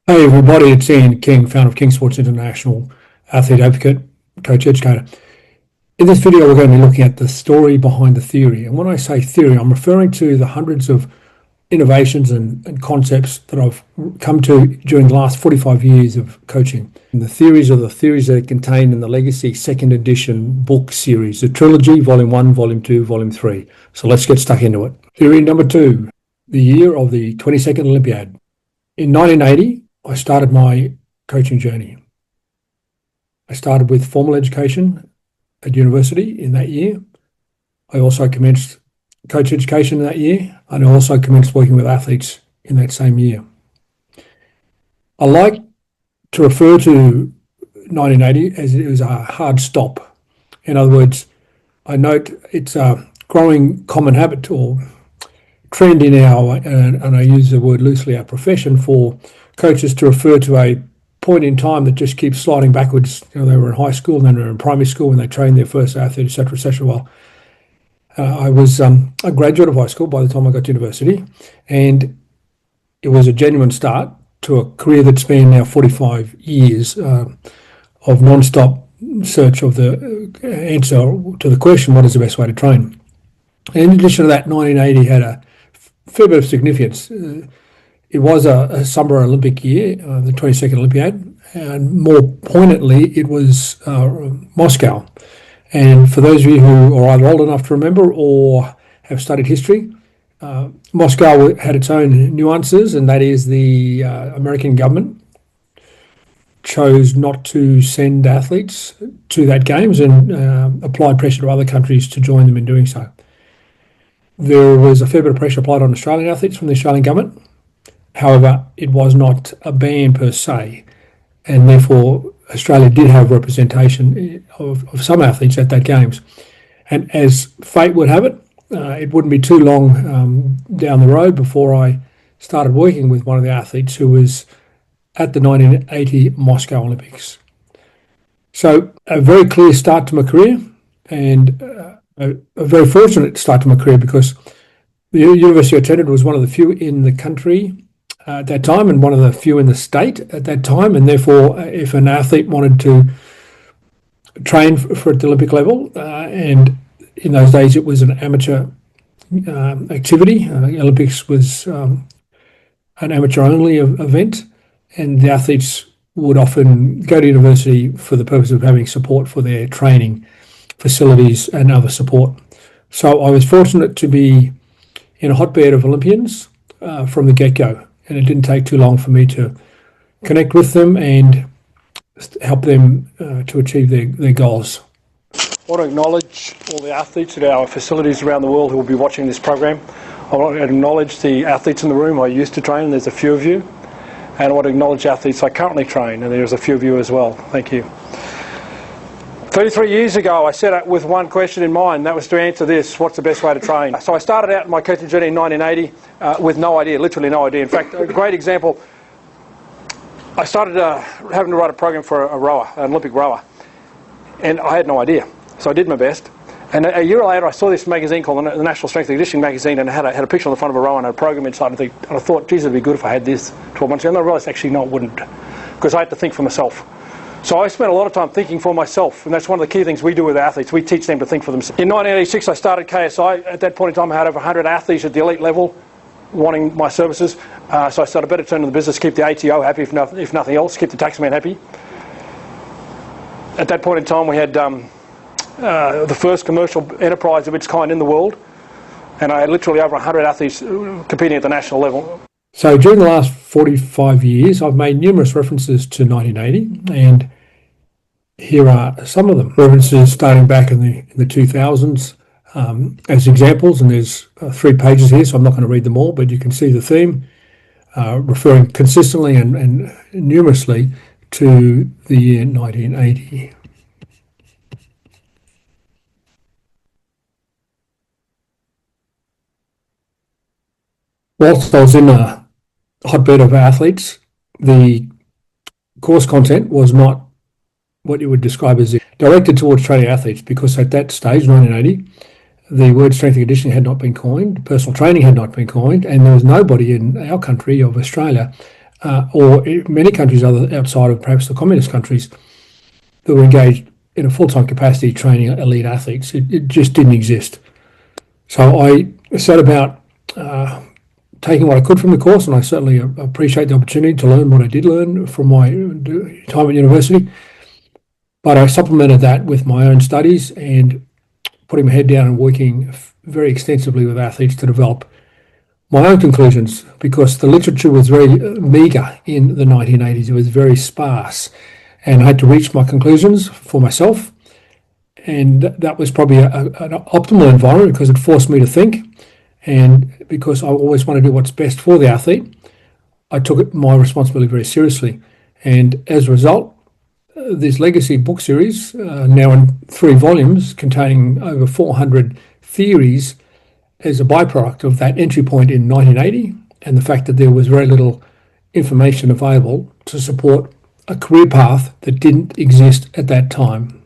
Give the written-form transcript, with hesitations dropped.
Hey everybody, it's Ian King, founder of King Sports International, athlete advocate, coach educator. In this video, we're going to be looking at the story behind the theory. And when I say theory, I'm referring to the hundreds of innovations and concepts that I've come to during the last 45 years of coaching. And the theories are the theories that are contained in the Legacy second edition book series, the trilogy, volume 1, volume 2, volume 3. So let's get stuck into it. Theory number 2, the year of the 22nd Olympiad. In 1980, I started my coaching journey. I started with formal education at university in that year. I also commenced coach education in that year, and I also commenced working with athletes in that same year. I like to refer to 1980 as it was a hard stop. In other words, I note it's a growing common habit or trend in our, and I use the word loosely, our profession, for coaches to refer to a point in time that just keeps sliding backwards. They were in high school, and then they were in primary school, and they trained their first athlete, etc., etc. Well, I was a graduate of high school by the time I got to university, and it was a genuine start to a career that's been now 45 years of non-stop search of the answer to the question, what is the best way to train? And in addition to that, 1980 had a fair bit of significance. It was a Summer Olympic year, the 22nd Olympiad, and more poignantly, it was Moscow. And for those of you who are either old enough to remember or have studied history, Moscow had its own nuances, and that is the American government chose not to send athletes to that games and applied pressure to other countries to join them in doing so. There was a fair bit of pressure applied on Australian athletes from the Australian government. However, it was not a ban per se, and therefore Australia did have representation of some athletes at that games. And as fate would have it, it wouldn't be too long down the road before I started working with one of the athletes who was at the 1980 Moscow Olympics. So a very clear start to my career, and a very fortunate start to my career, because the university I attended was one of the few in the country at that time, and one of the few in the state at that time, and therefore if an athlete wanted to train for at the Olympic level, and in those days it was an amateur activity, Olympics was an amateur only event, and the athletes would often go to university for the purpose of having support for their training facilities and other support. So I was fortunate to be in a hotbed of Olympians from the get-go, and it didn't take too long for me to connect with them and help them to achieve their goals. I want to acknowledge all the athletes at our facilities around the world who will be watching this program. I want to acknowledge the athletes in the room I used to train, and there's a few of you. And I want to acknowledge athletes I currently train, and there's a few of you as well. Thank you. 33 years ago, I set out with one question in mind, that was to answer this: what's the best way to train? So I started out my coaching journey in 1980 with no idea, literally no idea. In fact, a great example, I started having to write a program for a rower, an Olympic rower, and I had no idea. So I did my best. And a year later, I saw this magazine called the National Strength and Conditioning magazine, and it had a picture on the front of a rower and a program inside, and I thought, geez, it'd be good if I had this 12 months ago. And I realised, actually, no, it wouldn't, because I had to think for myself. So I spent a lot of time thinking for myself, and that's one of the key things we do with athletes. We teach them to think for themselves. In 1986, I started KSI. At that point in time, I had over 100 athletes at the elite level wanting my services. So I started better turn to the business, keep the ATO happy, if nothing else, keep the taxman happy. At that point in time, we had the first commercial enterprise of its kind in the world, and I had literally over 100 athletes competing at the national level. So during the last 45 years, I've made numerous references to 1980, and here are some of them. References starting back in the 2000s as examples, and there's 3 pages here, so I'm not going to read them all, but you can see the theme, referring consistently and numerously to the year 1980. Whilst I was in a hotbed of athletes, the course content was not what you would describe as directed towards training athletes, because at that stage, 1980, the word strength and conditioning had not been coined, personal training had not been coined, and there was nobody in our country of Australia or many countries outside of perhaps the communist countries that were engaged in a full-time capacity training elite athletes. It just didn't exist. So I set about taking what I could from the course, and I certainly appreciate the opportunity to learn what I did learn from my time at university. But I supplemented that with my own studies and putting my head down and working very extensively with athletes to develop my own conclusions, because the literature was very meagre in the 1980s. It was very sparse, and I had to reach my conclusions for myself. And that was probably an optimal environment because it forced me to think. And because I always want to do what's best for the athlete, I took my responsibility very seriously. And as a result, this legacy book series, now in 3 volumes containing over 400 theories, is a byproduct of that entry point in 1980 and the fact that there was very little information available to support a career path that didn't exist at that time.